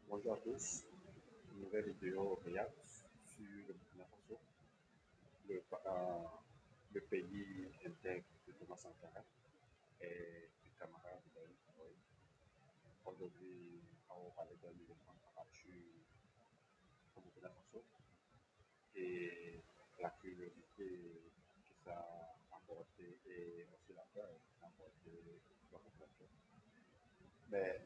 Bonjour à tous. Une nouvelle vidéo réacte sur le Burkina Faso, le, euh, le pays intègre de Thomas Sankara et du camarade Ibrahim Traoré. Aujourd'hui, on va parler d'un élément abattu au Burkina Faso et la curiosité que ça a apporté et aussi la peur que ça a apporté la population. Mais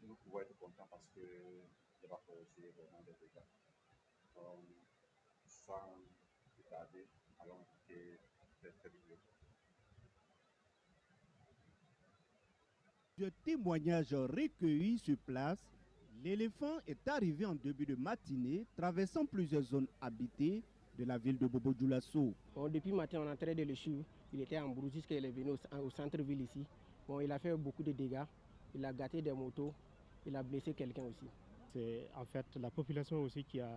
nous pouvons être contents parce qu'il va causer vraiment des dégâts. Donc, sans plus tarder, allons écouter cette vidéo. De témoignages recueillis sur place, l'éléphant est arrivé en début de matinée, traversant plusieurs zones habitées de la ville de Bobo-Dioulasso. Bon, depuis matin, on est en train de le suivre. Il était en brousse jusqu'à il est venu au centre-ville ici. Bon, il a fait beaucoup de dégâts. Il a gâté des motos. Il a blessé quelqu'un aussi. C'est en fait la population aussi qui a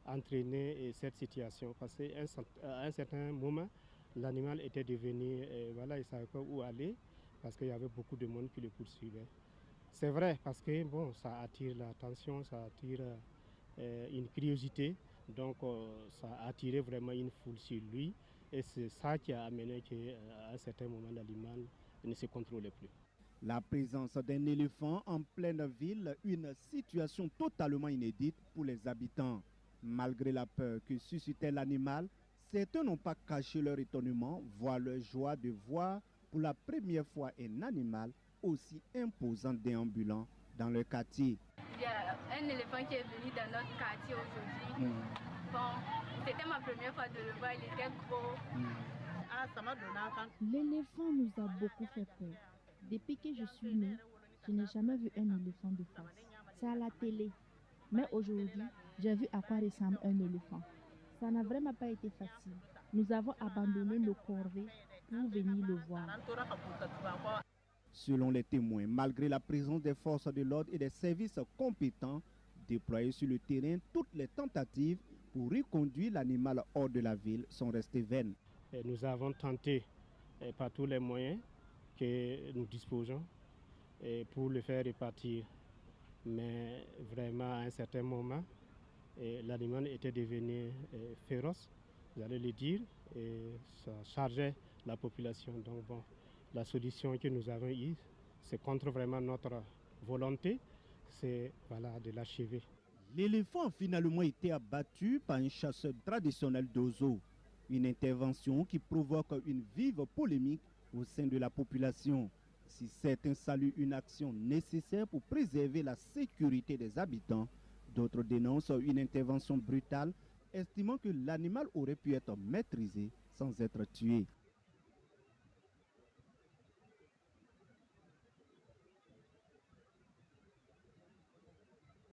entraîné cette situation parce qu'à un certain moment, l'animal était devenu, voilà, il ne savait pas où aller parce qu'il y avait beaucoup de monde qui le poursuivait. C'est vrai parce que bon, ça attire l'attention, ça attire une curiosité, donc ça a attiré vraiment une foule sur lui et c'est ça qui a amené qu'à un certain moment l'animal ne se contrôlait plus. La présence d'un éléphant en pleine ville, une situation totalement inédite pour les habitants. Malgré la peur que suscitait l'animal, certains n'ont pas caché leur étonnement, voire leur joie de voir pour la première fois un animal aussi imposant déambulant dans leur quartier. Il y a un éléphant qui est venu dans notre quartier aujourd'hui. Bon, c'était ma première fois de le voir, il était gros. L'éléphant nous a beaucoup fait peur. Depuis que je suis née, je n'ai jamais vu un éléphant de face. C'est à la télé. Mais aujourd'hui, j'ai vu à quoi ressemble un éléphant. Ça n'a vraiment pas été facile. Nous avons abandonné nos corvées pour venir le voir. Selon les témoins, malgré la présence des forces de l'ordre et des services compétents déployés sur le terrain, toutes les tentatives pour reconduire l'animal hors de la ville sont restées vaines. Et nous avons tenté par tous les moyens que nous disposons pour le faire repartir. Mais vraiment, à un certain moment, l'animal était devenu féroce, vous allez le dire, et ça chargeait la population. Donc bon, la solution que nous avons eue, c'est contre vraiment notre volonté, c'est voilà, de l'achever. L'éléphant a finalement été abattu par un chasseur traditionnel d'Ozo. Une intervention qui provoque une vive polémique au sein de la population. Si certains saluent une action nécessaire pour préserver la sécurité des habitants, d'autres dénoncent une intervention brutale, estimant que l'animal aurait pu être maîtrisé sans être tué.